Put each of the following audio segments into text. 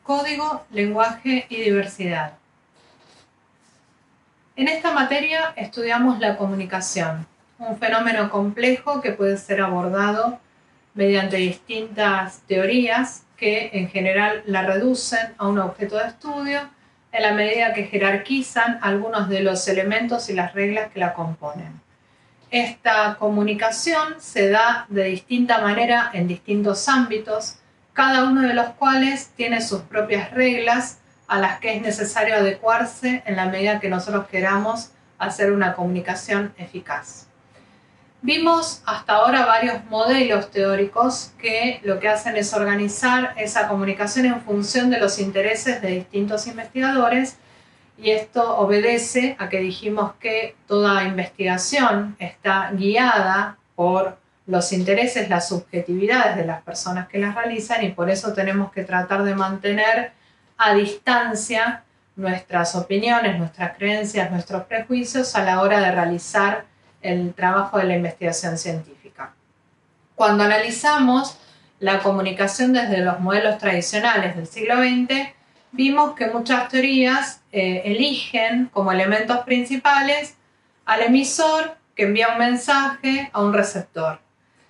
Código, lenguaje y diversidad. En esta materia estudiamos la comunicación, un fenómeno complejo que puede ser abordado mediante distintas teorías que en general la reducen a un objeto de estudio en la medida que jerarquizan algunos de los elementos y las reglas que la componen. Esta comunicación se da de distinta manera en distintos ámbitos, cada uno de los cuales tiene sus propias reglas a las que es necesario adecuarse en la medida que nosotros queramos hacer una comunicación eficaz. Vimos hasta ahora varios modelos teóricos que lo que hacen es organizar esa comunicación en función de los intereses de distintos investigadores, y esto obedece a que dijimos que toda investigación está guiada por los intereses, las subjetividades de las personas que las realizan, y por eso tenemos que tratar de mantener a distancia nuestras opiniones, nuestras creencias, nuestros prejuicios a la hora de realizar el trabajo de la investigación científica. Cuando analizamos la comunicación desde los modelos tradicionales del siglo XX, vimos que muchas teorías eligen como elementos principales al emisor que envía un mensaje a un receptor.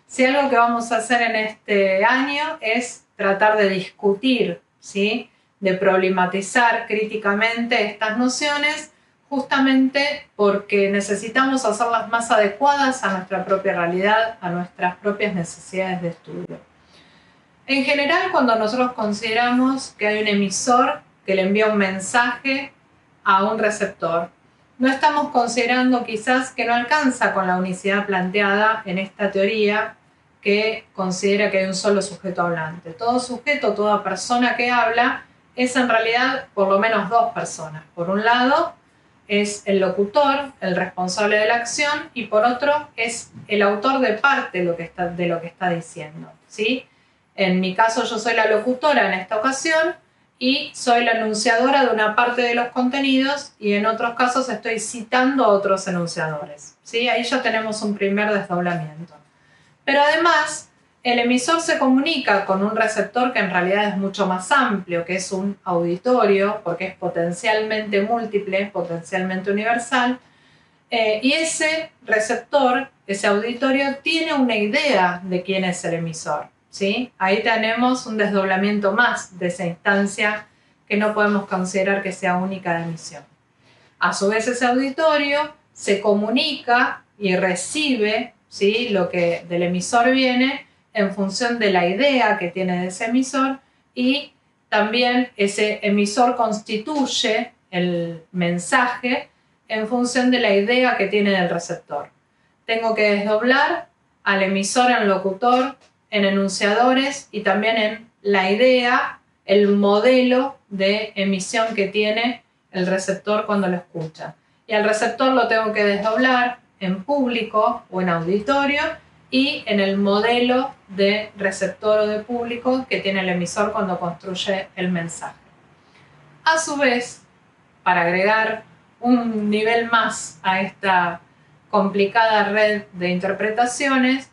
Si algo que vamos a hacer en este año es tratar de discutir, ¿sí?, de problematizar críticamente estas nociones, justamente porque necesitamos hacerlas más adecuadas a nuestra propia realidad, a nuestras propias necesidades de estudio. En general, cuando nosotros consideramos que hay un emisor que le envía un mensaje a un receptor, no estamos considerando quizás que no alcanza con la unicidad planteada en esta teoría que considera que hay un solo sujeto hablante. Todo sujeto, toda persona que habla, es en realidad por lo menos dos personas. Por un lado es el locutor, el responsable de la acción, y por otro es el autor de parte de lo que está diciendo, ¿sí? En mi caso yo soy la locutora en esta ocasión y soy la enunciadora de una parte de los contenidos, y en otros casos estoy citando a otros enunciadores, ¿sí? Ahí ya tenemos un primer desdoblamiento. Pero además el emisor se comunica con un receptor que en realidad es mucho más amplio, que es un auditorio, porque es potencialmente múltiple, potencialmente universal, y ese receptor, ese auditorio, tiene una idea de quién es el emisor, ¿sí? Ahí tenemos un desdoblamiento más de esa instancia que no podemos considerar que sea única de emisión. A su vez, ese auditorio se comunica y recibe, ¿sí?, lo que del emisor viene en función de la idea que tiene de ese emisor, y también ese emisor constituye el mensaje en función de la idea que tiene del receptor. Tengo que desdoblar al emisor en locutor, en enunciadores y también en la idea, el modelo de emisión que tiene el receptor cuando lo escucha. Y al receptor lo tengo que desdoblar en público o en auditorio y en el modelo de receptor o de público que tiene el emisor cuando construye el mensaje. A su vez, para agregar un nivel más a esta complicada red de interpretaciones,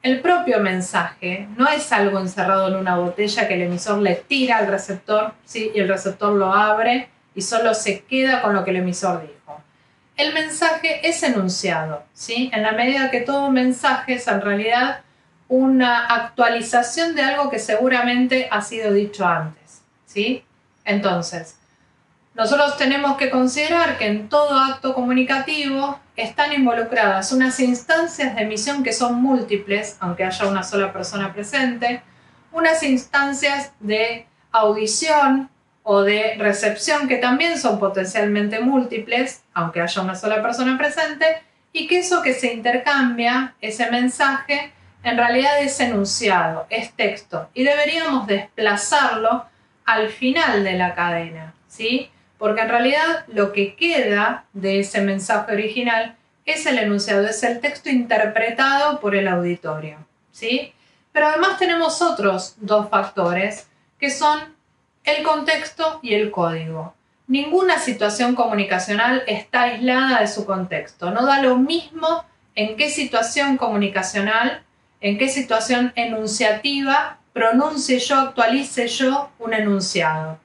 el propio mensaje no es algo encerrado en una botella que el emisor le tira al receptor, ¿sí?, y el receptor lo abre y solo se queda con lo que el emisor dijo. El mensaje es enunciado, ¿sí?, en la medida que todo mensaje es en realidad una actualización de algo que seguramente ha sido dicho antes, ¿sí? Entonces, nosotros tenemos que considerar que en todo acto comunicativo están involucradas unas instancias de emisión que son múltiples, aunque haya una sola persona presente, unas instancias de audición o de recepción que también son potencialmente múltiples, aunque haya una sola persona presente, y que eso que se intercambia, ese mensaje, en realidad es enunciado, es texto, y deberíamos desplazarlo al final de la cadena, ¿sí? Porque en realidad lo que queda de ese mensaje original es el enunciado, es el texto interpretado por el auditorio, ¿sí? Pero además tenemos otros dos factores que son el contexto y el código. Ninguna situación comunicacional está aislada de su contexto. No da lo mismo en qué situación comunicacional, en qué situación enunciativa pronuncie yo, actualice yo un enunciado.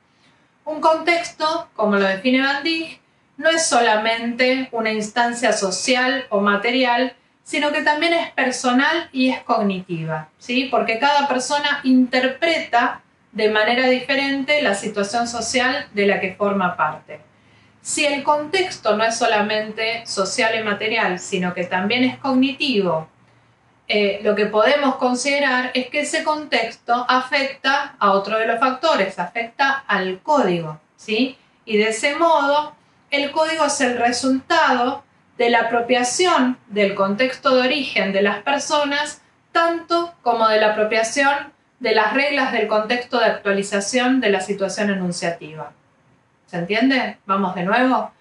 Un contexto, como lo define Van Dijk, no es solamente una instancia social o material, sino que también es personal y es cognitiva, ¿sí? Porque cada persona interpreta de manera diferente la situación social de la que forma parte. Si el contexto no es solamente social y material, sino que también es cognitivo, lo que podemos considerar es que ese contexto afecta a otro de los factores, afecta al código, ¿sí? Y de ese modo, el código es el resultado de la apropiación del contexto de origen de las personas, tanto como de la apropiación de las reglas del contexto de actualización de la situación enunciativa. ¿Se entiende? Vamos de nuevo.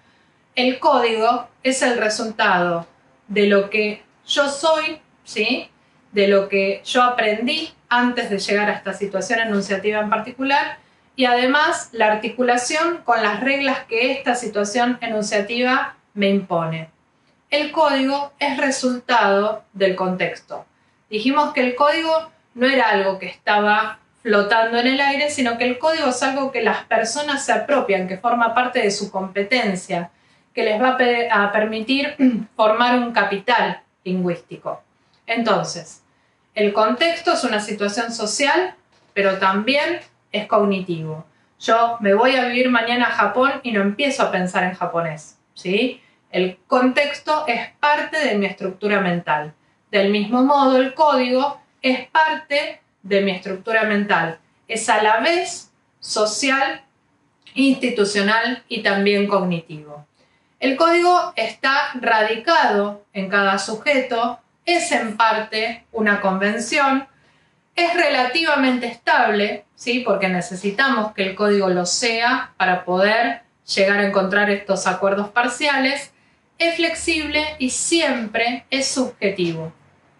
El código es el resultado de lo que yo soy, ¿sí? De lo que yo aprendí antes de llegar a esta situación enunciativa en particular, y además la articulación con las reglas que esta situación enunciativa me impone. El código es resultado del contexto. Dijimos que el código no era algo que estaba flotando en el aire, sino que el código es algo que las personas se apropian, que forma parte de su competencia, que les va a permitir formar un capital lingüístico. Entonces, el contexto es una situación social, pero también es cognitivo. Yo me voy a vivir mañana a Japón y no empiezo a pensar en japonés, ¿sí? El contexto es parte de mi estructura mental. Del mismo modo, el código es parte de mi estructura mental. Es a la vez social, institucional y también cognitivo. El código está radicado en cada sujeto, es en parte una convención, es relativamente estable, ¿sí? Porque necesitamos que el código lo sea para poder llegar a encontrar estos acuerdos parciales, es flexible y siempre es subjetivo.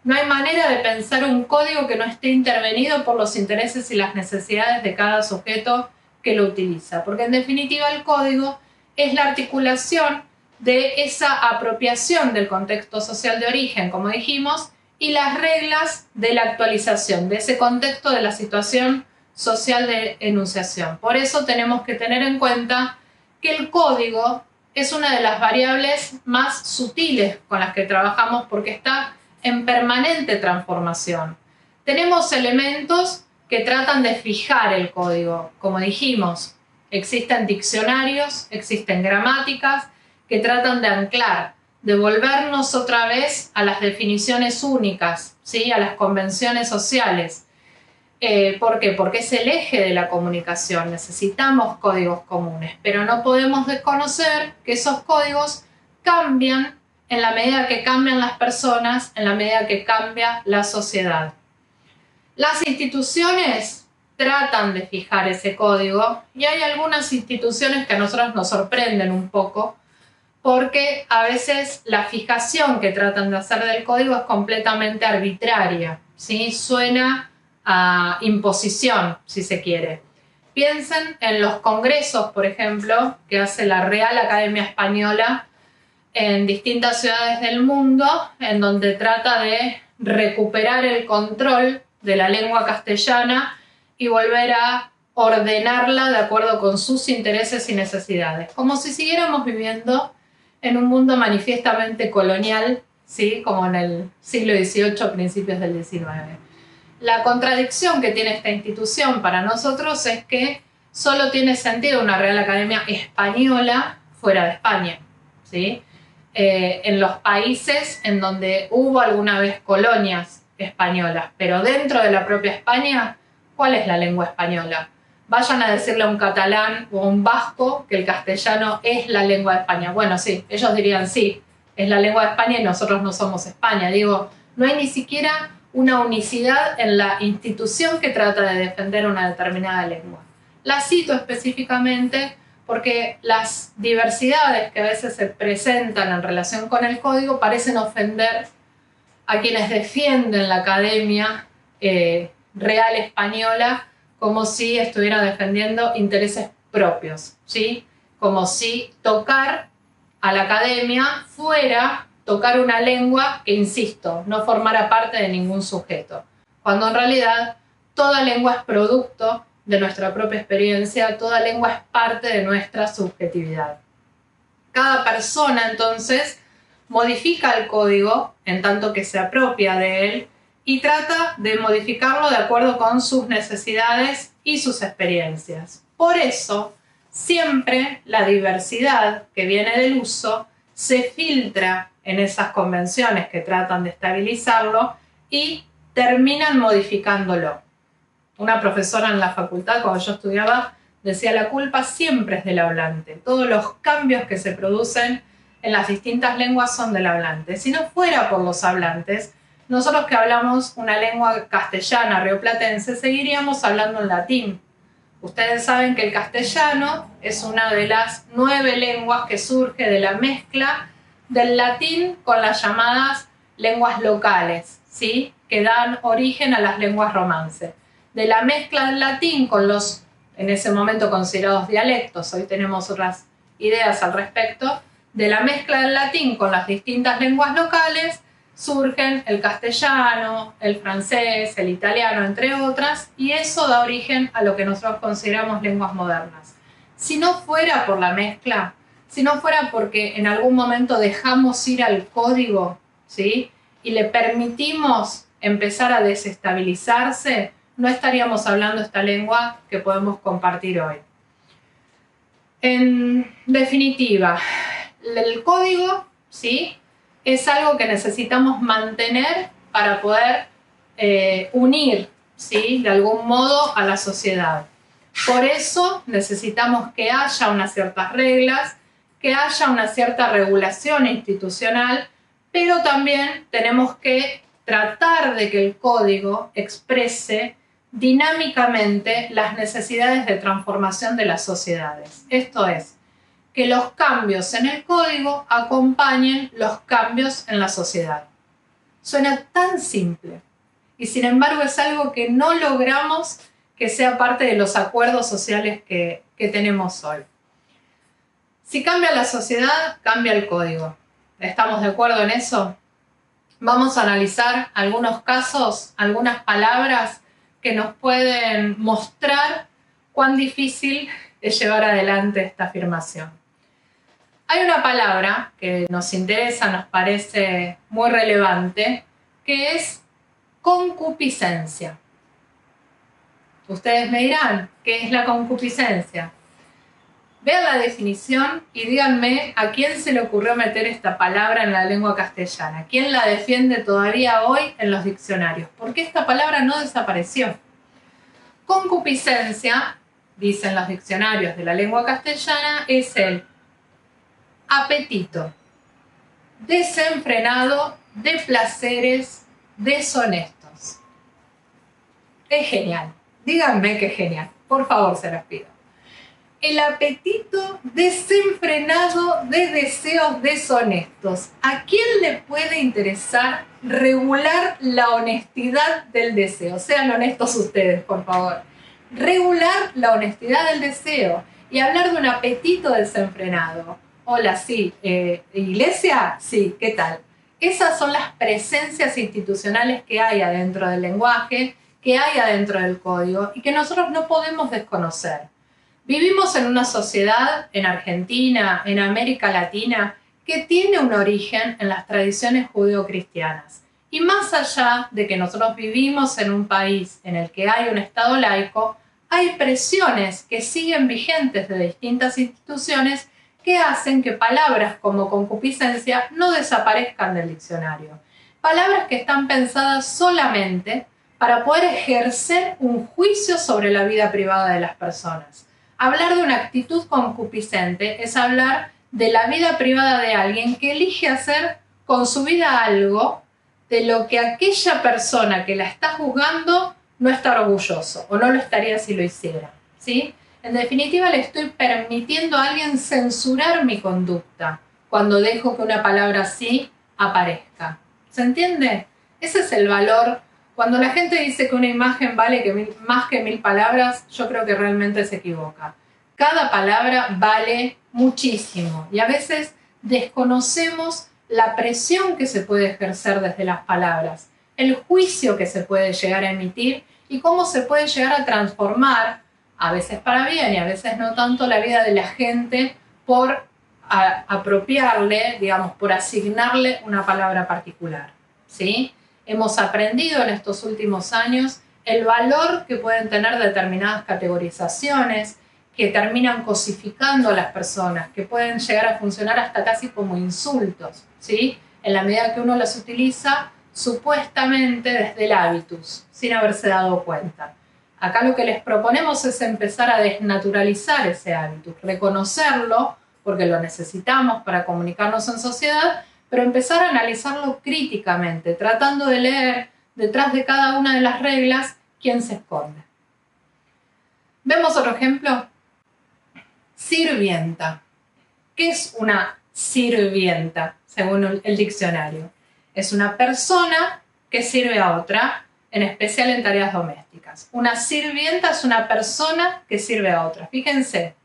No hay manera de pensar un código que no esté intervenido por los intereses y las necesidades de cada sujeto que lo utiliza, porque en definitiva el código es la articulación de esa apropiación del contexto social de origen, como dijimos, y las reglas de la actualización de ese contexto de la situación social de enunciación. Por eso tenemos que tener en cuenta que el código es una de las variables más sutiles con las que trabajamos porque está en permanente transformación. Tenemos elementos que tratan de fijar el código, como dijimos, existen diccionarios, existen gramáticas que tratan de anclar, de volvernos otra vez a las definiciones únicas, ¿sí? A las convenciones sociales. ¿Por qué? Porque es el eje de la comunicación, necesitamos códigos comunes, pero no podemos desconocer que esos códigos cambian en la medida que cambian las personas, en la medida que cambia la sociedad. Las instituciones tratan de fijar ese código y hay algunas instituciones que a nosotros nos sorprenden un poco porque a veces la fijación que tratan de hacer del código es completamente arbitraria, ¿sí? Suena a imposición, si se quiere. Piensen en los congresos, por ejemplo, que hace la Real Academia Española en distintas ciudades del mundo, en donde trata de recuperar el control de la lengua castellana y volver a ordenarla de acuerdo con sus intereses y necesidades, como si siguiéramos viviendo en un mundo manifiestamente colonial, ¿sí? Como en el siglo XVIII, principios del XIX. La contradicción que tiene esta institución para nosotros es que solo tiene sentido una Real Academia Española fuera de España, ¿sí? En los países en donde hubo alguna vez colonias españolas, pero dentro de la propia España, ¿cuál es la lengua española? Vayan a decirle a un catalán o a un vasco que el castellano es la lengua de España. Bueno, sí, ellos dirían sí, es la lengua de España y nosotros no somos España. Digo, no hay ni siquiera una unicidad en la institución que trata de defender una determinada lengua. La cito específicamente porque las diversidades que a veces se presentan en relación con el código parecen ofender a quienes defienden la academia real española como si estuviera defendiendo intereses propios, ¿sí? Como si tocar a la academia fuera tocar una lengua que, insisto, no formara parte de ningún sujeto, cuando en realidad toda lengua es producto de nuestra propia experiencia, toda lengua es parte de nuestra subjetividad. Cada persona, entonces, modifica el código en tanto que se apropia de él y trata de modificarlo de acuerdo con sus necesidades y sus experiencias. Por eso, siempre la diversidad que viene del uso se filtra en esas convenciones que tratan de estabilizarlo y terminan modificándolo. Una profesora en la facultad, cuando yo estudiaba, decía: la culpa siempre es del hablante. Todos los cambios que se producen en las distintas lenguas son del hablante. Si no fuera por los hablantes, nosotros que hablamos una lengua castellana rioplatense, seguiríamos hablando en latín. Ustedes saben que el castellano es una de las 9 lenguas que surge de la mezcla del latín con las llamadas lenguas locales, ¿sí?, que dan origen a las lenguas romances. De la mezcla del latín con los, en ese momento considerados dialectos, hoy tenemos otras ideas al respecto, de la mezcla del latín con las distintas lenguas locales, surgen el castellano, el francés, el italiano, entre otras, y eso da origen a lo que nosotros consideramos lenguas modernas. Si no fuera por la mezcla, si no fuera porque en algún momento dejamos ir al código, ¿sí?, y le permitimos empezar a desestabilizarse, no estaríamos hablando esta lengua que podemos compartir hoy. En definitiva, el código, ¿sí?, es algo que necesitamos mantener para poder unir, ¿sí?, de algún modo a la sociedad. Por eso necesitamos que haya unas ciertas reglas, que haya una cierta regulación institucional, pero también tenemos que tratar de que el código exprese dinámicamente las necesidades de transformación de las sociedades. Esto es, que los cambios en el código acompañen los cambios en la sociedad. Suena tan simple y sin embargo es algo que no logramos que sea parte de los acuerdos sociales que tenemos hoy. Si cambia la sociedad, cambia el código. ¿Estamos de acuerdo en eso? Vamos a analizar algunos casos, algunas palabras que nos pueden mostrar cuán difícil es llevar adelante esta afirmación. Hay una palabra que nos interesa, nos parece muy relevante, que es concupiscencia. Ustedes me dirán, ¿qué es la concupiscencia? Vean la definición y díganme a quién se le ocurrió meter esta palabra en la lengua castellana. ¿Quién la defiende todavía hoy en los diccionarios? ¿Por qué esta palabra no desapareció? Concupiscencia, dicen los diccionarios de la lengua castellana, es el apetito desenfrenado de placeres deshonestos. Es genial. Díganme que es genial. Por favor, se los pido. El apetito desenfrenado de deseos deshonestos. ¿A quién le puede interesar regular la honestidad del deseo? Sean honestos ustedes, por favor. Regular la honestidad del deseo y hablar de un apetito desenfrenado. Hola, sí. ¿Iglesia? Sí, ¿qué tal? Esas son las presencias institucionales que hay adentro del lenguaje, que hay adentro del código y que nosotros no podemos desconocer. Vivimos en una sociedad, en Argentina, en América Latina, que tiene un origen en las tradiciones judeocristianas. Y más allá de que nosotros vivimos en un país en el que hay un Estado laico, hay presiones que siguen vigentes de distintas instituciones que hacen que palabras como concupiscencia no desaparezcan del diccionario. Palabras que están pensadas solamente para poder ejercer un juicio sobre la vida privada de las personas. Hablar de una actitud concupiscente es hablar de la vida privada de alguien que elige hacer con su vida algo de lo que aquella persona que la está juzgando no está orgulloso o no lo estaría si lo hiciera, ¿sí? En definitiva, le estoy permitiendo a alguien censurar mi conducta cuando dejo que una palabra así aparezca. ¿Se entiende? Ese es el valor. Cuando la gente dice que una imagen vale más que 1000 palabras, yo creo que realmente se equivoca. Cada palabra vale muchísimo y a veces desconocemos la presión que se puede ejercer desde las palabras, el juicio que se puede llegar a emitir y cómo se puede llegar a transformar a veces para bien y a veces no tanto, la vida de la gente por apropiarle, digamos, por asignarle una palabra particular, ¿sí? Hemos aprendido en estos últimos años el valor que pueden tener determinadas categorizaciones que terminan cosificando a las personas, que pueden llegar a funcionar hasta casi como insultos, ¿sí? En la medida que uno las utiliza supuestamente desde el hábitus, sin haberse dado cuenta. Acá lo que les proponemos es empezar a desnaturalizar ese hábitus, reconocerlo, porque lo necesitamos para comunicarnos en sociedad, pero empezar a analizarlo críticamente, tratando de leer detrás de cada una de las reglas quién se esconde. ¿Vemos otro ejemplo? Sirvienta. ¿Qué es una sirvienta, según el diccionario? Es una persona que sirve a otra, en especial en tareas domésticas. Una sirvienta es una persona que sirve a otra. Fíjense,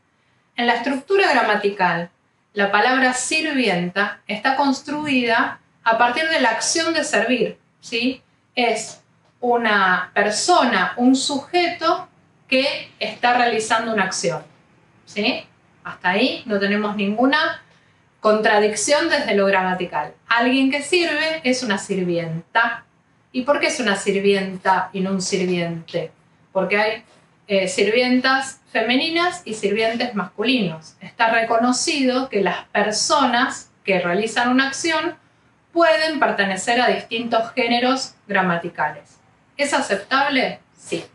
en la estructura gramatical, la palabra sirvienta está construida a partir de la acción de servir, ¿sí? Es una persona, un sujeto que está realizando una acción, ¿sí? Hasta ahí no tenemos ninguna contradicción desde lo gramatical. Alguien que sirve es una sirvienta. ¿Y por qué es una sirvienta y no un sirviente? Porque hay sirvientas femeninas y sirvientes masculinos. Está reconocido que las personas que realizan una acción pueden pertenecer a distintos géneros gramaticales. ¿Es aceptable? Sí.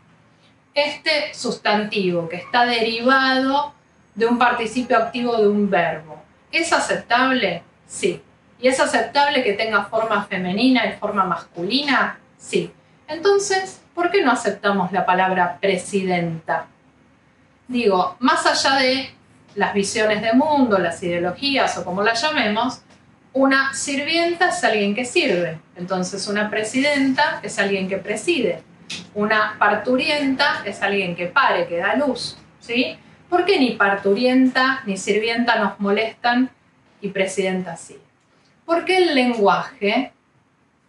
Este sustantivo que está derivado de un participio activo de un verbo, ¿es aceptable? Sí. ¿Y es aceptable que tenga forma femenina y forma masculina? Sí. Entonces, ¿por qué no aceptamos la palabra presidenta? Digo, más allá de las visiones de mundo, las ideologías o como las llamemos, una sirvienta es alguien que sirve. Entonces, una presidenta es alguien que preside. Una parturienta es alguien que pare, que da luz, ¿sí? ¿Por qué ni parturienta ni sirvienta nos molestan y presidenta sí? Porque el lenguaje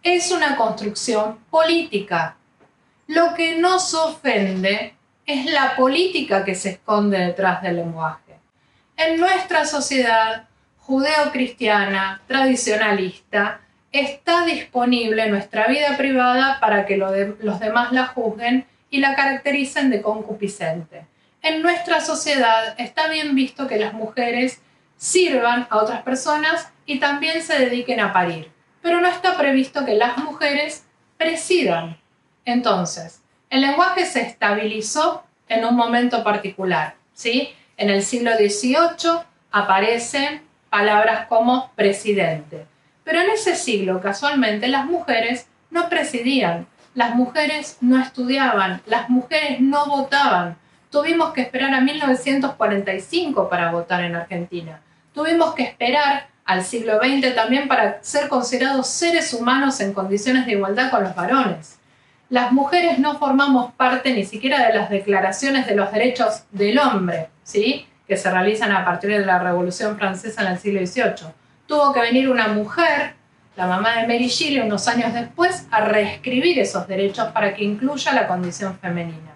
es una construcción política. Lo que nos ofende es la política que se esconde detrás del lenguaje. En nuestra sociedad judeo-cristiana, tradicionalista, está disponible nuestra vida privada para que los demás la juzguen y la caractericen de concupiscente. En nuestra sociedad está bien visto que las mujeres sirvan a otras personas y también se dediquen a parir, pero no está previsto que las mujeres presidan. Entonces, el lenguaje se estabilizó en un momento particular, ¿sí? En el siglo XVIII aparecen palabras como presidente, pero en ese siglo casualmente las mujeres no presidían, las mujeres no estudiaban, las mujeres no votaban. Tuvimos que esperar a 1945 para votar en Argentina. Tuvimos que esperar al siglo XX también para ser considerados seres humanos en condiciones de igualdad con los varones. Las mujeres no formamos parte ni siquiera de las declaraciones de los derechos del hombre, ¿sí? Que se realizan a partir de la Revolución Francesa en el siglo XVIII. Tuvo que venir una mujer, la mamá de Mary Shelley, unos años después, a reescribir esos derechos para que incluya la condición femenina.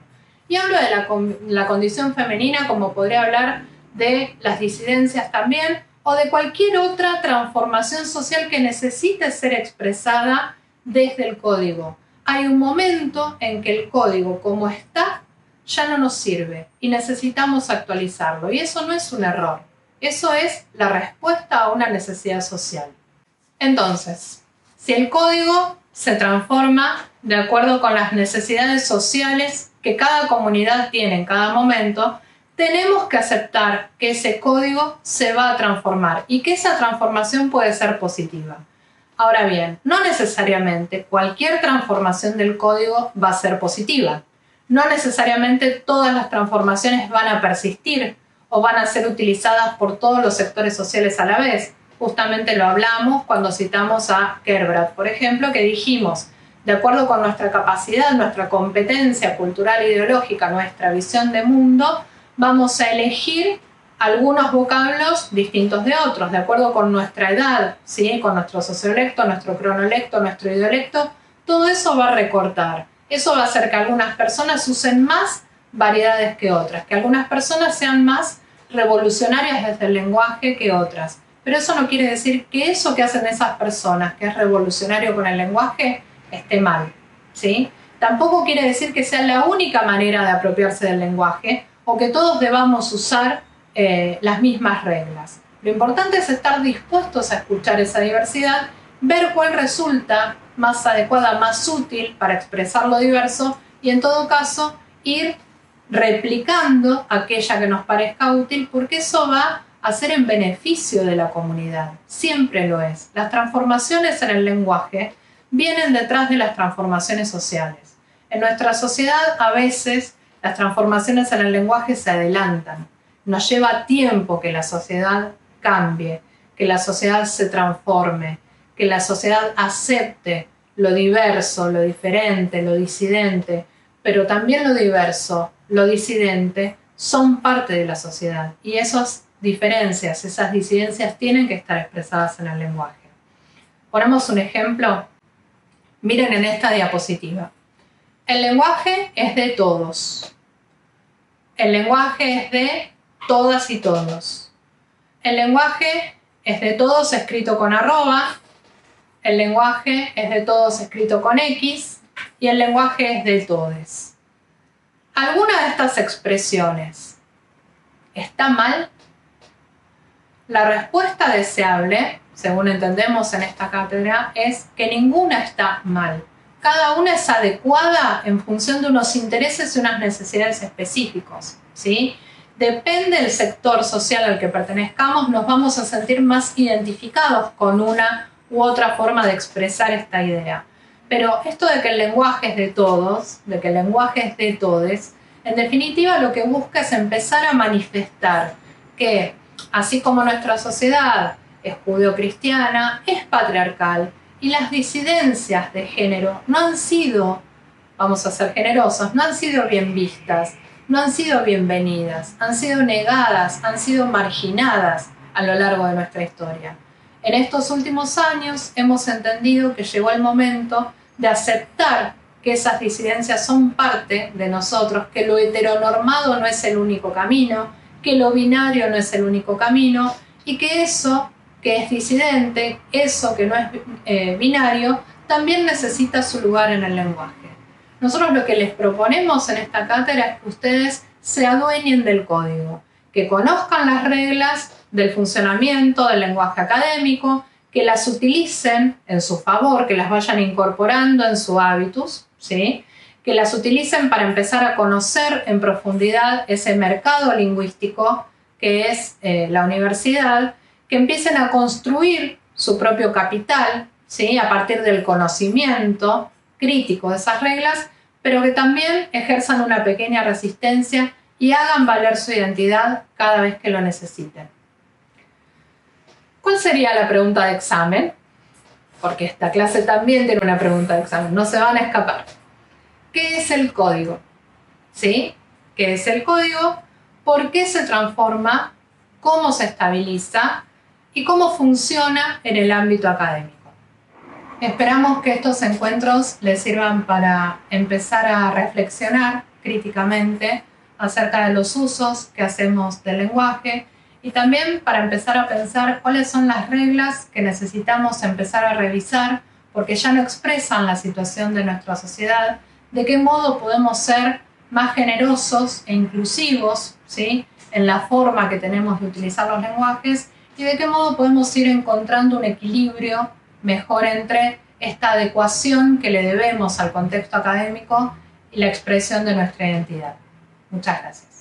Y hablo de la condición femenina como podría hablar de las disidencias también o de cualquier otra transformación social que necesite ser expresada desde el código. Hay un momento en que el código como está ya no nos sirve y necesitamos actualizarlo. Y eso no es un error, eso es la respuesta a una necesidad social. Entonces, si el código se transforma de acuerdo con las necesidades sociales que cada comunidad tiene en cada momento, tenemos que aceptar que ese código se va a transformar y que esa transformación puede ser positiva. Ahora bien, no necesariamente cualquier transformación del código va a ser positiva. No necesariamente todas las transformaciones van a persistir o van a ser utilizadas por todos los sectores sociales a la vez. Justamente lo hablamos cuando citamos a Kerbrat, por ejemplo, que dijimos, de acuerdo con nuestra capacidad, nuestra competencia cultural e ideológica, nuestra visión de mundo, vamos a elegir algunos vocablos distintos de otros, de acuerdo con nuestra edad, ¿sí? Con nuestro sociolecto, nuestro cronolecto, nuestro idiolecto, todo eso va a recortar. Eso va a hacer que algunas personas usen más variedades que otras, que algunas personas sean más revolucionarias desde el lenguaje que otras. Pero eso no quiere decir que eso que hacen esas personas, que es revolucionario con el lenguaje, esté mal, ¿sí? Tampoco quiere decir que sea la única manera de apropiarse del lenguaje o que todos debamos usar las mismas reglas. Lo importante es estar dispuestos a escuchar esa diversidad, ver cuál resulta más adecuada, más útil para expresar lo diverso y en todo caso ir replicando aquella que nos parezca útil, porque eso va a ser en beneficio de la comunidad. Siempre lo es. Las transformaciones en el lenguaje vienen detrás de las transformaciones sociales. En nuestra sociedad a veces las transformaciones en el lenguaje se adelantan. Nos lleva tiempo que la sociedad cambie, que la sociedad se transforme, que la sociedad acepte lo diverso, lo diferente, lo disidente, pero también lo diverso, lo disidente, son parte de la sociedad y esas diferencias, esas disidencias tienen que estar expresadas en el lenguaje. Ponemos un ejemplo. Miren en esta diapositiva. El lenguaje es de todos. El lenguaje es de todas y todos. El lenguaje es de todos escrito con arroba. El lenguaje es de todos escrito con X. Y el lenguaje es de todes. ¿Alguna de estas expresiones está mal? La respuesta deseable, según entendemos en esta cátedra, es que ninguna está mal. Cada una es adecuada en función de unos intereses y unas necesidades específicos, ¿sí? Depende del sector social al que pertenezcamos, nos vamos a sentir más identificados con una u otra forma de expresar esta idea. Pero esto de que el lenguaje es de todos, de que el lenguaje es de todes, en definitiva lo que busca es empezar a manifestar que, así como nuestra sociedad es judeocristiana, es patriarcal, y las disidencias de género no han sido, vamos a ser generosos, no han sido bien vistas, no han sido bienvenidas, han sido negadas, han sido marginadas a lo largo de nuestra historia. En estos últimos años hemos entendido que llegó el momento de aceptar que esas disidencias son parte de nosotros, que lo heteronormado no es el único camino, que lo binario no es el único camino y que eso que es disidente, eso que no es binario, también necesita su lugar en el lenguaje. Nosotros lo que les proponemos en esta cátedra es que ustedes se adueñen del código, que conozcan las reglas del funcionamiento del lenguaje académico, que las utilicen en su favor, que las vayan incorporando en su hábitus, ¿sí? Que las utilicen para empezar a conocer en profundidad ese mercado lingüístico que es la universidad, que empiecen a construir su propio capital, ¿sí? A partir del conocimiento crítico de esas reglas, pero que también ejerzan una pequeña resistencia y hagan valer su identidad cada vez que lo necesiten. ¿Cuál sería la pregunta de examen? Porque esta clase también tiene una pregunta de examen, no se van a escapar. ¿Qué es el código? ¿Sí? ¿Qué es el código? ¿Por qué se transforma? ¿Cómo se estabiliza? ¿Y cómo funciona en el ámbito académico? Esperamos que estos encuentros les sirvan para empezar a reflexionar críticamente acerca de los usos que hacemos del lenguaje y también para empezar a pensar cuáles son las reglas que necesitamos empezar a revisar porque ya no expresan la situación de nuestra sociedad, de qué modo podemos ser más generosos e inclusivos, ¿sí? En la forma que tenemos de utilizar los lenguajes y de qué modo podemos ir encontrando un equilibrio mejor entre esta adecuación que le debemos al contexto académico y la expresión de nuestra identidad. Muchas gracias.